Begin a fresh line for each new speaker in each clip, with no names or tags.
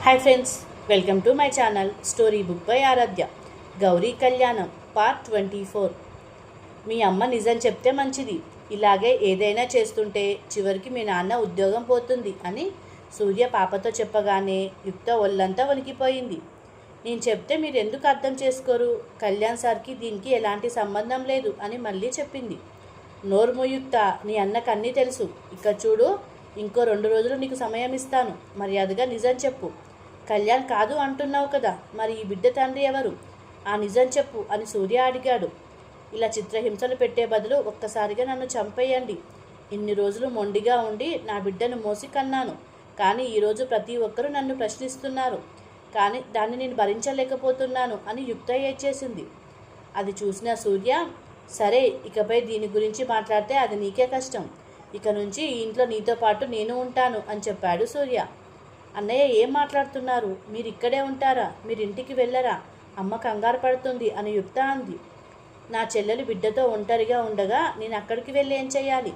Hi friends, welcome to my channel story book by Aaradhya. Gauri Kalyanam part 24. మీ అమ్మ నిజం చెప్తే మంచిది, ఇలాగే ఏదైనా చేస్తుంటే చివరికి మీ నాన్న ఉద్యోగం పోతుంది అని సూర్య పాపతో చెప్పగానే యుక్త ఒళ్ళంతా వణికిపోయింది. నేను చెప్తే మీరు ఎందుకు అర్థం చేసుకోరు? కళ్యాణ్ సార్కి దీనికి ఎలాంటి సంబంధం లేదు అని మళ్ళీ చెప్పింది. నోర్ము యుక్త, నీ అన్నకు అన్నీ తెలుసు. ఇక్కడ చూడు, ఇంకో 2 రోజులు నీకు సమయం ఇస్తాను. మర్యాదగా నిజం చెప్పు. కళ్యాణ్ కాదు అంటున్నావు కదా, మరి ఈ బిడ్డ తండ్రి ఎవరు? ఆ నిజం చెప్పు అని సూర్య అడిగాడు. ఇలా చిత్రహింసలు పెట్టే బదులు ఒక్కసారిగా నన్ను చంపేయండి. ఇన్ని రోజులు మొండిగా ఉండి నా బిడ్డను మోసి కన్నాను, కానీ ఈరోజు ప్రతి ఒక్కరూ నన్ను ప్రశ్నిస్తున్నారు. కానీ దాన్ని నేను భరించలేకపోతున్నాను అని యుక్త ఏడ్చేసింది. అది చూసిన సూర్య, సరే ఇకపై దీని గురించి మాట్లాడితే అది నీకే కష్టం. ఇక నుంచి ఈ ఇంట్లో నీతో పాటు నేను ఉంటాను అని చెప్పాడు సూర్య. అన్నయ్య, ఏం మాట్లాడుతున్నారు? మీరు ఇక్కడే ఉంటారా? మీరు ఇంటికి వెళ్ళరా? అమ్మ కంగారు పడుతుంది అని యుక్త అంది. నా చెల్లెలు బిడ్డతో ఒంటరిగా ఉండగా నేను అక్కడికి వెళ్ళి ఏం చేయాలి?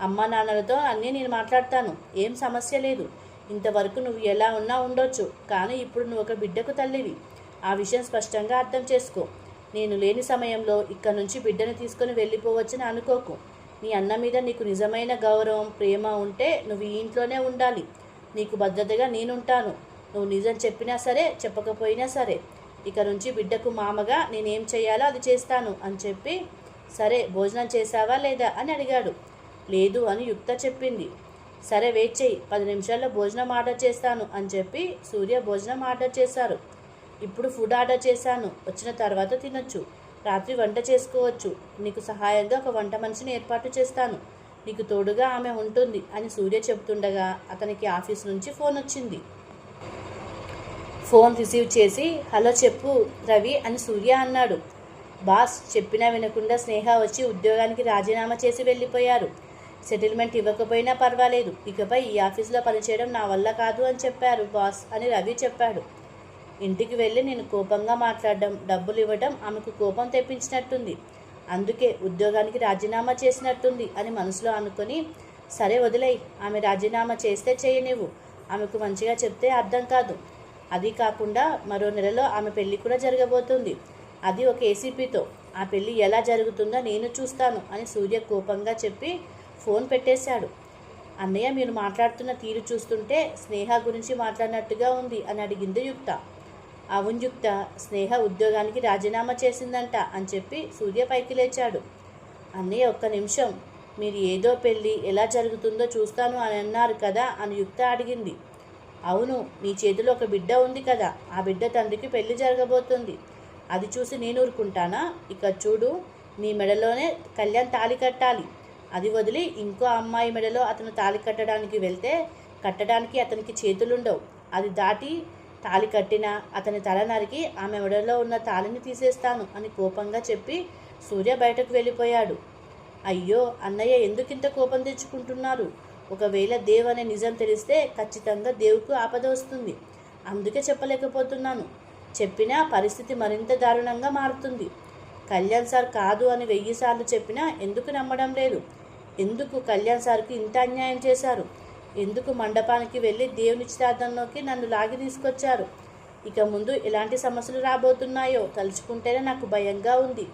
అమ్మ నాన్నలతో అన్నీ నేను మాట్లాడతాను, ఏం సమస్య లేదు. ఇంతవరకు నువ్వు ఎలా ఉన్నా ఉండొచ్చు, కానీ ఇప్పుడు నువ్వు ఒక బిడ్డకు తల్లివి. ఆ విషయం స్పష్టంగా అర్థం చేసుకో. నేను లేని సమయంలో ఇక్కడ నుంచి బిడ్డను తీసుకొని వెళ్ళిపోవచ్చని అనుకోకు. నీ అన్న మీద నీకు నిజమైన గౌరవం, ప్రేమ ఉంటే నువ్వు ఈ ఇంట్లోనే ఉండాలి. నీకు భద్రతగా నేనుంటాను. నువ్వు నిజం చెప్పినా సరే, చెప్పకపోయినా సరే, ఇక నుంచి బిడ్డకు మామగా నేనేం చేయాలో అది చేస్తాను అని చెప్పి, సరే భోజనం చేశావా లేదా అని అడిగాడు. లేదు అని యుక్త చెప్పింది. సరే వెయిట్ చేయి, 10 నిమిషాల్లో భోజనం ఆర్డర్ చేస్తాను అని చెప్పి సూర్య భోజనం ఆర్డర్ చేశారు. ఇప్పుడు ఫుడ్ ఆర్డర్ చేశాను, వచ్చిన తర్వాత తినొచ్చు. రాత్రి వంట చేసుకోవచ్చు. నీకు సహాయంగా ఒక వంట మనిషిని ఏర్పాటు చేస్తాను. నీకు తోడుగా ఆమె ఉంటుంది అని సూర్య చెబుతుండగా అతనికి ఆఫీస్ నుంచి ఫోన్ వచ్చింది. ఫోన్ రిసీవ్ చేసి, హలో చెప్పు రవి అని సూర్య అన్నాడు. బాస్ చెప్పినా వినకుండా స్నేహ వచ్చి ఉద్యోగానికి రాజీనామా చేసి వెళ్ళిపోయారు. సెటిల్మెంట్ ఇవ్వకపోయినా పర్వాలేదు, ఇకపై ఈ ఆఫీస్లో పనిచేయడం నా వల్ల కాదు అని చెప్పారు బాస్ అని రవి చెప్పాడు. ఇంటికి వెళ్ళి నేను కోపంగా మాట్లాడడం, డబ్బులు ఇవ్వడం ఆమెకు కోపం తెప్పించినట్టుంది. అందుకే ఉద్యోగానికి రాజీనామా చేసినట్టుంది అని మనసులో అనుకొని, సరే వదిలేయి, ఆమె రాజీనామా చేస్తే చేయనివ్వు. ఆమెకు మంచిగా చెప్తే అర్థం కాదు. అది కాకుండా మరో నెలలో ఆమె పెళ్ళి కూడా జరగబోతుంది, అది ఒక ఏసీపీతో. ఆ పెళ్ళి ఎలా జరుగుతుందో నేను చూస్తాను అని సూర్య కోపంగా చెప్పి ఫోన్ పెట్టేశాడు. అన్నయ్య, మీరు మాట్లాడుతున్న తీరు చూస్తుంటే స్నేహ గురించి మాట్లాడినట్టుగా ఉంది అని అడిగింది యుక్త. అవును యుక్త, స్నేహ ఉద్యోగానికి రాజీనామా చేసిందంట అని చెప్పి సూర్య పైకి లేచాడు. అన్నయ్య ఒక్క నిమిషం, మీరు ఏదో పెళ్ళి ఎలా జరుగుతుందో చూస్తాను అని అన్నారు కదా అని యుక్త అడిగింది. అవును, నీ చేతిలో ఒక బిడ్డ ఉంది కదా, ఆ బిడ్డ తండ్రికి పెళ్ళి జరగబోతుంది. అది చూసి నేను ఊరుకుంటానా? ఇక చూడు, నీ మెడలోనే కళ్యాణ్ తాళి కట్టాలి. అది వదిలి ఇంకో అమ్మాయి మెడలో అతను తాళి కట్టడానికి వెళ్తే కట్టడానికి అతనికి చేతులుండవు. అది దాటి తాళి కట్టినా అతని తల నరికి ఆమె మెడలో ఉన్న తాళిని తీసేస్తాను అని కోపంగా చెప్పి సూర్య బయటకు వెళ్ళిపోయాడు. అయ్యో అన్నయ్య, ఎందుకింత కోపం తెచ్చుకుంటున్నారు? ఒకవేళ దేవ్ అనే నిజం తెలిస్తే ఖచ్చితంగా దేవుకు ఆపద వస్తుంది. అందుకే చెప్పలేకపోతున్నాను. చెప్పినా పరిస్థితి మరింత దారుణంగా మారుతుంది. కళ్యాణ్ సార్ కాదు అని 1000 సార్లు చెప్పినా ఎందుకు నమ్మడం లేదు? ఎందుకు కళ్యాణ్ సార్కి ఇంత అన్యాయం చేశారు? ఎందుకు మండపానికి వెళ్ళి దేవుని నిశ్చితార్థంలోకి నన్ను లాగి తీసుకొచ్చారు? ఇక ముందు ఎలాంటి సమస్యలు రాబోతున్నాయో తలుచుకుంటేనే నాకు భయంగా ఉంది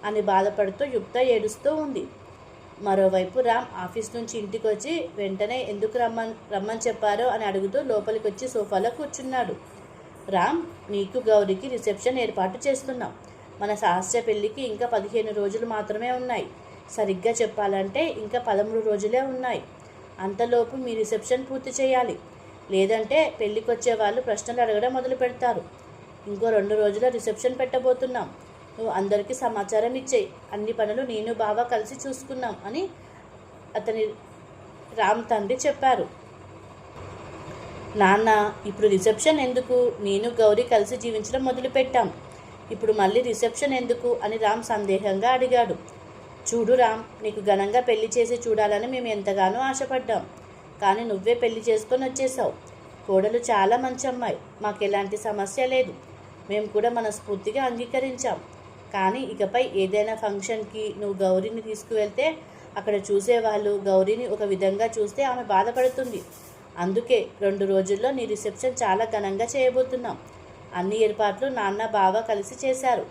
అని బాధపడుతూ యుక్త ఏడుస్తూ ఉంది. మరోవైపు రామ్ ఆఫీస్ నుంచి ఇంటికి వచ్చి వెంటనే ఎందుకు రమ్మని చెప్పారో అని అడుగుతూ లోపలికి వచ్చి సోఫాలో కూర్చున్నాడు. రామ్, నీకు గౌరికి రిసెప్షన్ ఏర్పాటు చేస్తున్నాం. మన శాస్త్ర పెళ్ళికి ఇంకా 15 రోజులు మాత్రమే ఉన్నాయి. సరిగ్గా చెప్పాలంటే ఇంకా 13 రోజులే ఉన్నాయి. అంతలోపు మీ రిసెప్షన్ పూర్తి చేయాలి, లేదంటే పెళ్ళికి వచ్చే వాళ్ళు ప్రశ్నలు అడగడం మొదలు పెడతారు. ఇంకో 2 రోజుల రిసెప్షన్ పెట్టబోతున్నాం. నువ్వు అందరికీ సమాచారం ఇచ్చేయి. అన్ని పనులు నేను బావ కలిసి చూసుకున్నాం అని అతని రామ్ తండ్రి చెప్పారు. నాన్న, ఇప్పుడు రిసెప్షన్ ఎందుకు? నేను గౌరీ కలిసి జీవించడం మొదలుపెట్టాం. ఇప్పుడు మళ్ళీ రిసెప్షన్ ఎందుకు అని రామ్ సందేహంగా అడిగాడు. చూడు రామ్, నీకు ఘనంగా పెళ్లి చేసి చూడాలని మేము ఎంతగానో ఆశపడ్డాం, కానీ నువ్వే పెళ్లి చేసుకొని వచ్చేసావు. కోడలు చాలా మంచి అమ్మాయి, మాకు ఎలాంటి సమస్య లేదు. మేము కూడా మనస్ఫూర్తిగా అంగీకరించాం. కానీ ఇకపై ఏదైనా ఫంక్షన్కి నువ్వు గౌరీని తీసుకువెళ్తే అక్కడ చూసేవాళ్ళు గౌరీని ఒక విధంగా చూస్తే ఆమె బాధపడుతుంది. అందుకే 2 రోజుల్లో నీ రిసెప్షన్ చాలా ఘనంగా చేయబోతున్నాం. అన్ని ఏర్పాట్లు నాన్న బావ కలిసి చేశారు.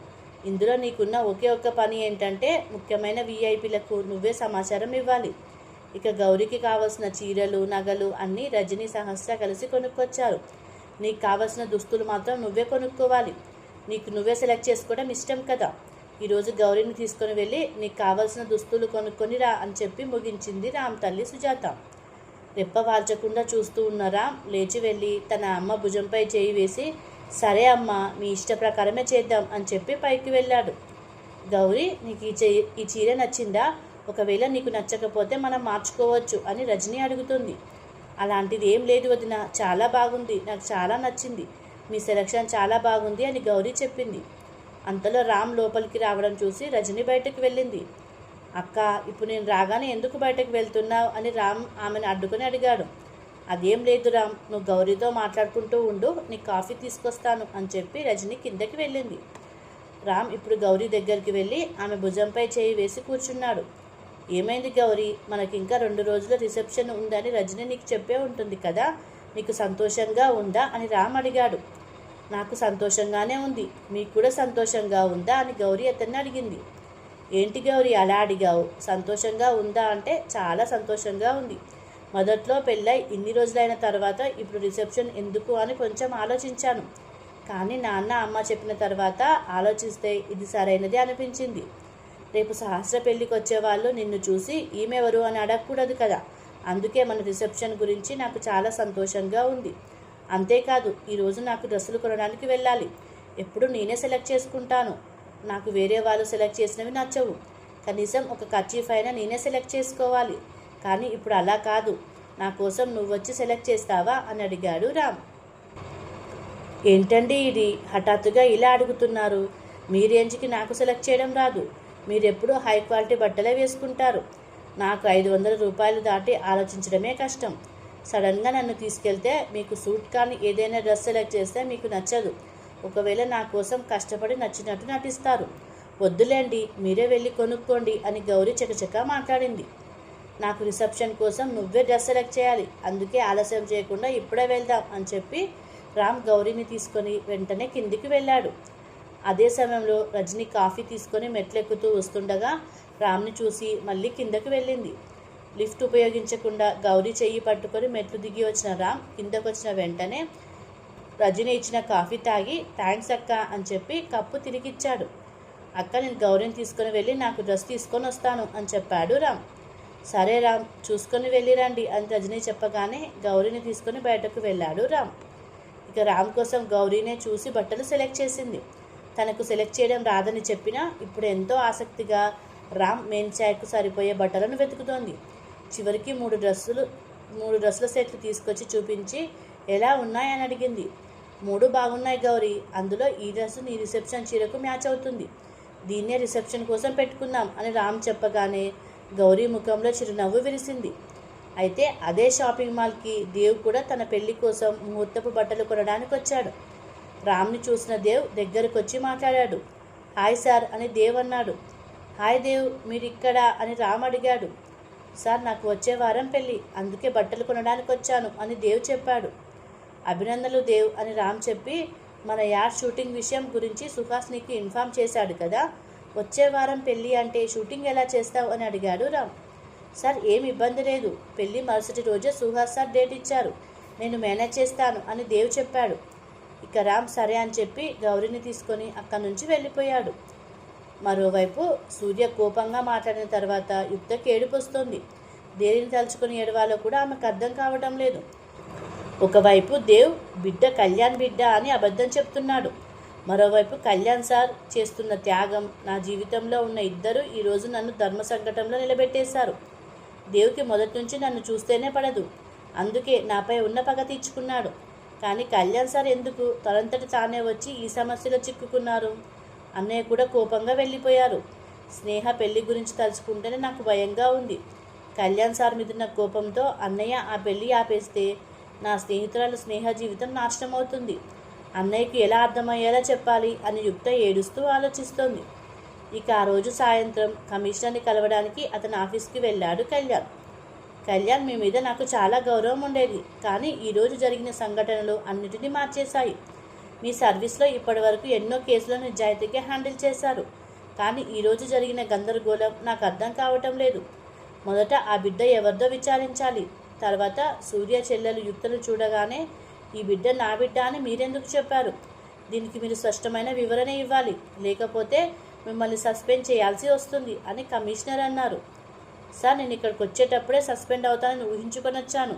ఇందులో నీకున్న ఒకే ఒక్క పని ఏంటంటే ముఖ్యమైన వీఐపీలకు నువ్వే సమాచారం ఇవ్వాలి. ఇక గౌరికి కావలసిన చీరలు నగలు అన్నీ రజనీ సహస్ర కలిసి కొనుక్కొచ్చారు. నీకు కావలసిన దుస్తులు మాత్రం నువ్వే కొనుక్కోవాలి. నీకు నువ్వే సెలెక్ట్ చేసుకోవడం ఇష్టం కదా. ఈరోజు గౌరీని తీసుకొని వెళ్ళి నీకు కావలసిన దుస్తులు కొనుక్కొని రా అని చెప్పి ముగించింది రామ్ తల్లి సుజాత. రెప్ప వాల్చకుండా చూస్తూ ఉన్న రామ్ లేచి వెళ్ళి తన అమ్మ భుజంపై చేయి వేసి, సరే అమ్మ, మీ ఇష్ట ప్రకారమే చేద్దాం అని చెప్పి పైకి వెళ్ళాడు. గౌరీ, నీకు ఈ చీర నచ్చిందా? ఒకవేళ నీకు నచ్చకపోతే మనం మార్చుకోవచ్చు అని రజనీ అడుగుతుంది. అలాంటిది ఏం లేదు వదిన, చాలా బాగుంది, నాకు చాలా నచ్చింది, మీ సెలక్షన్ చాలా బాగుంది అని గౌరీ చెప్పింది. అంతలో రామ్ లోపలికి రావడం చూసి రజనీ బయటకు వెళ్ళింది. అక్క, ఇప్పుడు నేను రాగానే ఎందుకు బయటకు వెళ్తున్నావు అని రామ్ ఆమెను అడ్డుకొని అడిగాడు. అదేం లేదు రామ్, నువ్వు గౌరీతో మాట్లాడుకుంటూ ఉండు, నీకు కాఫీ తీసుకొస్తాను అని చెప్పి రజనీ కిందకి వెళ్ళింది. రామ్ ఇప్పుడు గౌరీ దగ్గరికి వెళ్ళి ఆమె భుజంపై చేయి వేసి కూర్చున్నాడు. ఏమైంది గౌరీ, మనకి ఇంకా 2 రోజుల రిసెప్షన్ ఉందని రజనీ నీకు చెప్పే ఉంటుంది కదా, నీకు సంతోషంగా ఉందా అని రామ్ అడిగాడు. నాకు సంతోషంగానే ఉంది, మీకు కూడా సంతోషంగా ఉందా అని గౌరీ అతన్ని అడిగింది. ఏంటి గౌరీ అలా అడిగావు? సంతోషంగా ఉందా అంటే చాలా సంతోషంగా ఉంది. మొదట్లో పెళ్ళై ఇన్ని రోజులైన తర్వాత ఇప్పుడు రిసెప్షన్ ఎందుకు అని కొంచెం ఆలోచించాను. కానీ నాన్న అమ్మ చెప్పిన తర్వాత ఆలోచిస్తే ఇది సరైనదే అనిపించింది. రేపు సహస్ర పెళ్ళికి వచ్చేవాళ్ళు నిన్ను చూసి ఈమెవరు అని అడగకూడదు కదా. అందుకే మన రిసెప్షన్ గురించి నాకు చాలా సంతోషంగా ఉంది. అంతేకాదు, ఈరోజు నాకు డ్రెస్సులు కొనడానికి వెళ్ళాలి. ఎప్పుడు నేనే సెలెక్ట్ చేసుకుంటాను. నాకు వేరే వాళ్ళు సెలెక్ట్ చేసినవి నచ్చవు. కనీసం ఒక కర్చీఫ్ అయినా నేనే సెలెక్ట్ చేసుకోవాలి. కానీ ఇప్పుడు అలా కాదు, నా కోసం నువ్వు వచ్చి సెలెక్ట్ చేస్తావా అని అడిగాడు రామ్. ఏంటండి ఇది, హఠాత్తుగా ఇలా అడుగుతున్నారు? మీ రేంజ్కి నాకు సెలెక్ట్ చేయడం రాదు. మీరెప్పుడూ హై క్వాలిటీ బట్టలే వేసుకుంటారు. నాకు 500 రూపాయలు దాటి ఆలోచించడమే కష్టం. సడన్గా నన్ను తీసుకెళ్తే మీకు సూట్ కానీ ఏదైనా డ్రెస్ సెలెక్ట్ చేస్తే మీకు నచ్చదు. ఒకవేళ నా కోసం కష్టపడి నచ్చినట్టు నటిస్తారు. వద్దులేండి, మీరే వెళ్ళి కొనుక్కోండి అని గౌరీ చకచకా మాట్లాడింది. నాకు రిసెప్షన్ కోసం నువ్వే డ్రెస్ సెలెక్ట్ చేయాలి, అందుకే ఆలస్యం చేయకుండా ఇప్పుడే వెళ్దాం అని చెప్పి రామ్ గౌరీని తీసుకొని వెంటనే కిందికి వెళ్ళాడు. అదే సమయంలో రజనీ కాఫీ తీసుకొని మెట్లెక్కుతూ వస్తుండగా రామ్ని చూసి మళ్ళీ కిందకి వెళ్ళింది. లిఫ్ట్ ఉపయోగించకుండా గౌరీ చెయ్యి పట్టుకొని మెట్లు దిగి వచ్చిన రామ్ కిందకు వచ్చిన వెంటనే రజనీ ఇచ్చిన కాఫీ తాగి థ్యాంక్స్ అక్క అని చెప్పి కప్పు తిరిగిచ్చాడు. అక్క, నేను గౌరీని తీసుకొని వెళ్ళి నాకు డ్రెస్ తీసుకొని వస్తాను అని చెప్పాడు రామ్. సరే రామ్, చూసుకొని వెళ్ళిరండి అని రజనీ చెప్పగానే గౌరీని తీసుకొని బయటకు వెళ్ళాడు రామ్. ఇక రామ్ కోసం గౌరీనే చూసి బట్టలు సెలెక్ట్ చేసింది. తనకు సెలెక్ట్ చేయడం రాదని చెప్పినా ఇప్పుడు ఎంతో ఆసక్తిగా రామ్ మెయిన్ ఛాయ్కు సరిపోయే బట్టలను వెతుకుతోంది. చివరికి 3 డ్రెస్సుల సెట్లు తీసుకొచ్చి చూపించి ఎలా ఉన్నాయని అడిగింది. 3 బాగున్నాయి గౌరీ, అందులో ఈ డ్రెస్సు నీ రిసెప్షన్ చీరకు మ్యాచ్ అవుతుంది, దీన్నే రిసెప్షన్ కోసం పెట్టుకుందాం అని రామ్ చెప్పగానే గౌరీ ముఖంలో చిరునవ్వు విరిసింది. అయితే అదే షాపింగ్ మాల్కి దేవ్ కూడా తన పెళ్లి కోసం ముహూర్తపు బట్టలు కొనడానికి వచ్చాడు. రామ్ని చూసిన దేవ్ దగ్గరకు వచ్చి మాట్లాడాడు. హాయ్ సార్ అని దేవ్ అన్నాడు. హాయ్ దేవ్, మీరు ఇక్కడ అని రామ్ అడిగాడు. సార్, నాకు వచ్చే వారం పెళ్ళి, అందుకే బట్టలు కొనడానికి వచ్చాను అని దేవ్ చెప్పాడు. అభినందనలు దేవ్ అని రామ్ చెప్పి, మన యాడ్ షూటింగ్ విషయం గురించి సుహాస్ నీకు ఇన్ఫామ్ చేశాడు కదా, వచ్చే వారం పెళ్ళి అంటే షూటింగ్ ఎలా చేస్తావు అని అడిగాడు రామ్. సార్, ఏమి ఇబ్బంది లేదు, పెళ్ళి మరుసటి రోజే సుహాస్ సార్ డేట్ ఇచ్చారు, నేను మేనేజ్ చేస్తాను అని దేవ్ చెప్పాడు. ఇక రామ్ సరే అని చెప్పి గౌరీని తీసుకొని అక్కడి నుంచి వెళ్ళిపోయాడు. మరోవైపు సూర్య కోపంగా మాట్లాడిన తర్వాత యుక్తకి ఏడుపు వస్తోంది. దేవిని తలుచుకొని ఏడవాలో కూడా ఆమెకు అర్థం కావడం లేదు. ఒకవైపు దేవ్ బిడ్డ కళ్యాణ్ బిడ్డ అని అబద్ధం చెప్తున్నాడు. మరోవైపు కళ్యాణ్ సార్ చేస్తున్న త్యాగం, నా జీవితంలో ఉన్న ఇద్దరు ఈరోజు నన్ను ధర్మ సంకటంలో నిలబెట్టేశారు. దేవుకి మొదటి నుంచి నన్ను చూస్తేనే పడదు, అందుకే నాపై ఉన్న పగ తీర్చుకున్నాడు. కానీ కళ్యాణ్ సార్ ఎందుకు తనంతటి తానే వచ్చి ఈ సమస్యలో చిక్కుకున్నారు? అన్నయ్య కూడా కోపంగా వెళ్ళిపోయారు. స్నేహ పెళ్లి గురించి తలుచుకుంటేనే నాకు భయంగా ఉంది. కళ్యాణ్ సార్ మీదున్న కోపంతో అన్నయ్య ఆ పెళ్లి ఆపేస్తే నా స్నేహితురాలు స్నేహ జీవితం నాశనం అవుతుంది. అన్నయ్యకి ఎలా అర్థమయ్యేలా చెప్పాలి అని యుక్త ఏడుస్తూ ఆలోచిస్తోంది. ఇక ఆ రోజు సాయంత్రం కమిషనర్ని కలవడానికి అతని ఆఫీస్కి వెళ్ళాడు కళ్యాణ్. కళ్యాణ్, మీ మీద నాకు చాలా గౌరవం ఉండేది, కానీ ఈరోజు జరిగిన సంఘటనలు అన్నిటినీ మార్చేశాయి. మీ సర్వీస్లో ఇప్పటి వరకు ఎన్నో కేసులను నిజాయితీగా హ్యాండిల్ చేశారు, కానీ ఈరోజు జరిగిన గందరగోళం నాకు అర్థం కావటం లేదు. మొదట ఆ బిడ్డ ఎవరిదో విచారించాలి. తర్వాత సూర్య చెల్లెలు యుక్తను చూడగానే ఈ బిడ్డ నా బిడ్డ అని మీరెందుకు చెప్పారు? దీనికి మీరు స్పష్టమైన వివరణ ఇవ్వాలి, లేకపోతే మిమ్మల్ని సస్పెండ్ చేయాల్సి వస్తుంది అని కమిషనర్ అన్నారు. సార్, నేను ఇక్కడికి వచ్చేటప్పుడే సస్పెండ్ అవుతానని ఊహించుకొని వచ్చాను.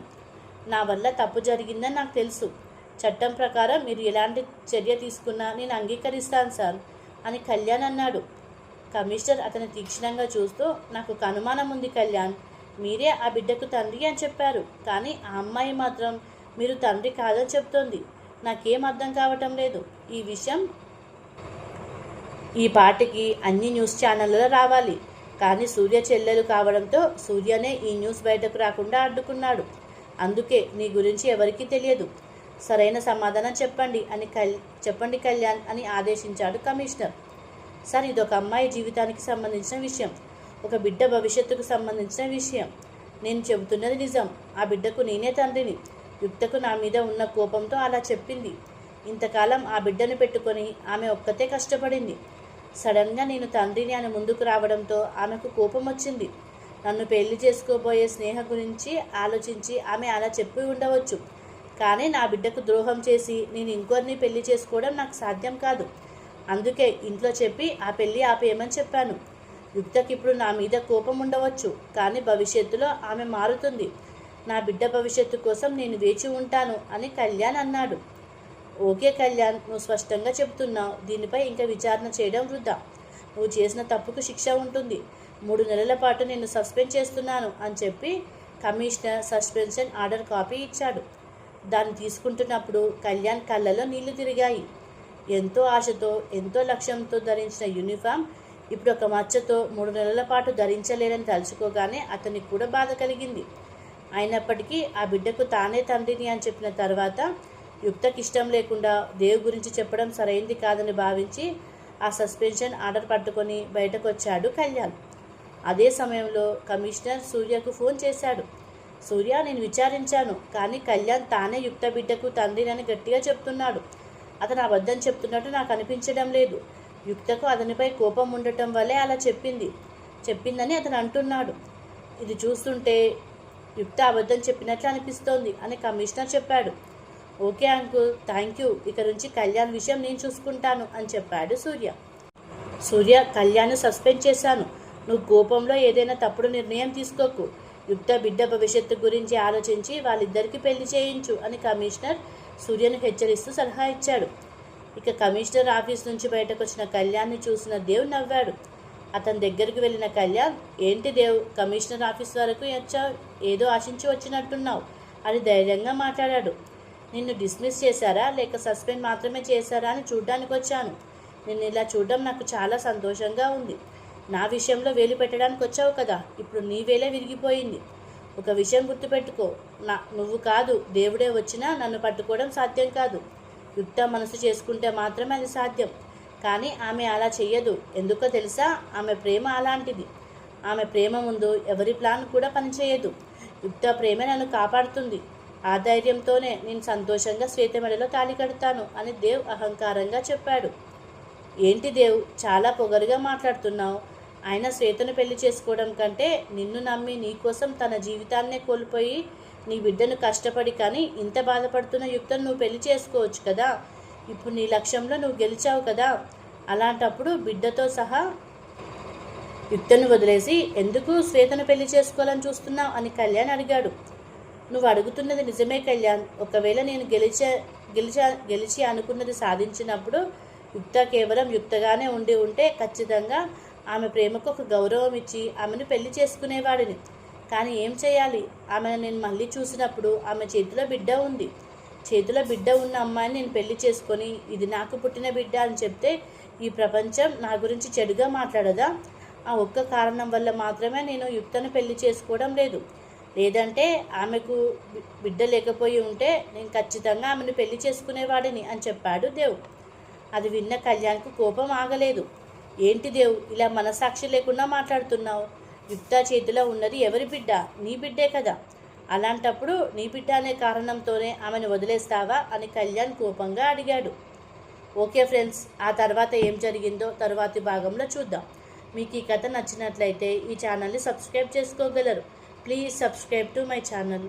నా వల్ల తప్పు జరిగిందని నాకు తెలుసు. చట్టం ప్రకారం మీరు ఎలాంటి చర్య తీసుకున్నా నేను అంగీకరిస్తాను సార్ అని కళ్యాణ్ అన్నాడు. కమిషనర్ అతన్ని తీక్షణంగా చూస్తూ, నాకు ఒక అనుమానం ఉంది కళ్యాణ్, మీరే ఆ బిడ్డకు తండ్రి అని చెప్పారు, కానీ ఆ అమ్మాయి మాత్రం మీరు తండ్రి కాదని చెప్తోంది. నాకేం అర్థం కావటం లేదు. ఈ విషయం ఈ పాటికి అన్ని న్యూస్ ఛానళ్ళలో రావాలి, కానీ సూర్య చెల్లెలు కావడంతో సూర్యనే ఈ న్యూస్ బయటకు రాకుండా అడ్డుకున్నాడు. అందుకే నీ గురించి ఎవరికీ తెలియదు. సరైన సమాధానం చెప్పండి కళ్యాణ్ అని ఆదేశించాడు కమిషనర్. సార్, ఇదొక అమ్మాయి జీవితానికి సంబంధించిన విషయం, ఒక బిడ్డ భవిష్యత్తుకు సంబంధించిన విషయం. నేను చెబుతున్నది నిజం. ఆ బిడ్డకు నేనే తండ్రిని. యుక్తకు నా మీద ఉన్న కోపంతో అలా చెప్పింది. ఇంతకాలం ఆ బిడ్డను పెట్టుకొని ఆమె ఒక్కతే కష్టపడింది. సడన్గా నేను తండ్రిని అని ముందుకు రావడంతో ఆమెకు కోపం వచ్చింది. నన్ను పెళ్లి చేసుకోబోయే స్నేహ గురించి ఆలోచించి ఆమె అలా చెప్పి ఉండవచ్చు, కానీ నా బిడ్డకు ద్రోహం చేసి నేను ఇంకొన్ని పెళ్లి చేసుకోవడం నాకు సాధ్యం కాదు. అందుకే ఇంట్లో చెప్పి ఆ పెళ్లి ఆపేయమని చెప్పాను. యుక్తకి ఇప్పుడు నా మీద కోపం ఉండవచ్చు, కానీ భవిష్యత్తులో ఆమె మారుతుంది. నా బిడ్డ భవిష్యత్తు కోసం నేను వేచి ఉంటాను అని కళ్యాణ్ అన్నాడు. ఓకే కళ్యాణ్, నువ్వు స్పష్టంగా చెబుతున్నావు. దీనిపై ఇంకా విచారణ చేయడం వృధా. నువ్వు చేసిన తప్పుకు శిక్ష ఉంటుంది. 3 నెలల పాటు నేను సస్పెండ్ చేస్తున్నాను అని చెప్పి కమిషనర్ సస్పెన్షన్ ఆర్డర్ కాపీ ఇచ్చాడు. దాన్ని తీసుకుంటున్నప్పుడు కళ్యాణ్ కళ్ళలో నీళ్లు తిరిగాయి. ఎంతో ఆశతో, ఎంతో లక్ష్యంతో ధరించిన యూనిఫామ్ ఇప్పుడు ఒక మచ్చతో 3 నెలల పాటు ధరించలేరని తలుచుకోగానే అతనికి కూడా బాధ కలిగింది. అయినప్పటికీ ఆ బిడ్డకు తానే తండ్రిని అని చెప్పిన తర్వాత యుక్తకి ఇష్టం లేకుండా దేవ్ గురించి చెప్పడం సరైంది కాదని భావించి ఆ సస్పెన్షన్ ఆర్డర్ పట్టుకొని బయటకు వచ్చాడు కళ్యాణ్. అదే సమయంలో కమిషనర్ సూర్యకు ఫోన్ చేశాడు. సూర్య, నేను విచారించాను, కానీ కళ్యాణ్ తానే యుక్త బిడ్డకు తండ్రినని గట్టిగా చెప్తున్నాడు. అతను అబద్ధం చెప్తున్నట్టు నాకు అనిపించడం లేదు. యుక్తకు అతనిపై కోపం ఉండటం వల్లే అలా చెప్పిందని అతను అంటున్నాడు. ఇది చూస్తుంటే యుక్త అబద్ధం చెప్పినట్లు అనిపిస్తోంది అని కమిషనర్ చెప్పాడు. Okay uncle, thank you. ఇక నుంచి కళ్యాణ్ విషయం నేను చూసుకుంటాను అని చెప్పాడు సూర్య. కళ్యాణ్ను సస్పెండ్ చేశాను. నువ్వు కోపంలో ఏదైనా తప్పుడు నిర్ణయం తీసుకోకు. యుక్త బిడ్డ భవిష్యత్తు గురించి ఆలోచించి వాళ్ళిద్దరికీ పెళ్లి చేయించు అని కమిషనర్ సూర్యను హెచ్చరిస్తూ సలహా ఇచ్చాడు. ఇక కమిషనర్ ఆఫీస్ నుంచి బయటకు వచ్చిన కళ్యాణ్ని చూసిన దేవ్ నవ్వాడు. అతని దగ్గరికి వెళ్ళిన కళ్యాణ్, ఏంటి దేవ్, కమిషనర్ ఆఫీస్ వరకు వచ్చావు, ఏదో ఆశించి వచ్చినట్టున్నావు అని ధైర్యంగా మాట్లాడాడు. నిన్ను డిస్మిస్ చేశారా లేక సస్పెండ్ మాత్రమే చేశారా అని చూడ్డానికి వచ్చాను. నిన్ను ఇలా చూడడం నాకు చాలా సంతోషంగా ఉంది. నా విషయంలో వేలు పెట్టడానికి వచ్చావు కదా, ఇప్పుడు నీ వేలే విరిగిపోయింది. ఒక విషయం గుర్తుపెట్టుకో, నువ్వు కాదు దేవుడే వచ్చినా నన్ను పట్టుకోవడం సాధ్యం కాదు. యుక్త మనసు చేసుకుంటే మాత్రమే అది సాధ్యం, కానీ ఆమె అలా చెయ్యదు. ఎందుకో తెలుసా? ఆమె ప్రేమ అలాంటిది. ఆమె ప్రేమ ముందు ఎవరి ప్లాన్ కూడా పనిచేయదు. యుక్త ప్రేమ నన్ను కాపాడుతుంది. ఆ ధైర్యంతోనే నేను సంతోషంగా శ్వేత మెడలో తాళి కడతాను అని దేవ్ అహంకారంగా చెప్పాడు. ఏంటి దేవ్, చాలా పొగరుగా మాట్లాడుతున్నావు. ఆయన శ్వేతను పెళ్లి చేసుకోవడం కంటే నిన్ను నమ్మి నీకోసం తన జీవితాన్నే కోల్పోయి నీ బిడ్డను కష్టపడి కానీ ఇంత బాధపడుతున్న యుక్తను నువ్వు పెళ్లి చేసుకోవచ్చు కదా. ఇప్పుడు నీ లక్ష్యంలో నువ్వు గెలిచావు కదా. అలాంటప్పుడు బిడ్డతో సహా యుక్తను వదిలేసి ఎందుకు శ్వేతను పెళ్లి చేసుకోవాలని చూస్తున్నావు అని కళ్యాణ్ అడిగాడు. నువ్వు అడుగుతున్నది నిజమే కళ్యాణ్. ఒకవేళ నేను గెలిచి అనుకున్నది సాధించినప్పుడు యుక్త కేవలం యుక్తగానే ఉంటే ఖచ్చితంగా ఆమె ప్రేమకు ఒక గౌరవం ఇచ్చి ఆమెను పెళ్లి చేసుకునేవాడిని. కానీ ఏం చేయాలి? ఆమెను నేను మళ్ళీ చూసినప్పుడు ఆమె చేతిలో బిడ్డ ఉంది. చేతిలో బిడ్డ ఉన్న అమ్మాయిని నేను పెళ్లి చేసుకొని ఇది నాకు పుట్టిన బిడ్డ అని చెప్తే ఈ ప్రపంచం నా గురించి చెడుగా మాట్లాడదా? ఆ ఒక్క కారణం వల్ల మాత్రమే నేను యుక్తను పెళ్లి చేసుకోవడం లేదు. లేదంటే ఆమెకు బిడ్డ లేకపోయి ఉంటే నేను ఖచ్చితంగా ఆమెను పెళ్లి చేసుకునేవాడిని అని చెప్పాడు దేవ్. అది విన్న కళ్యాణ్కు కోపం ఆగలేదు. ఏంటి దేవ్, ఇలా మనసాక్షి లేకుండా మాట్లాడుతున్నావు? యుక్త చేతిలో ఉన్నది ఎవరి బిడ్డ? నీ బిడ్డే కదా. అలాంటప్పుడు నీ బిడ్డ అనే కారణంతోనే ఆమెను వదిలేస్తావా అని కళ్యాణ్ కోపంగా అడిగాడు. ఓకే ఫ్రెండ్స్, ఆ తర్వాత ఏం జరిగిందో తరువాతి భాగంలో చూద్దాం. మీకు ఈ కథ నచ్చినట్లయితే ఈ ఛానల్ని సబ్స్క్రైబ్ చేసుకోగలరు. Please subscribe to my channel.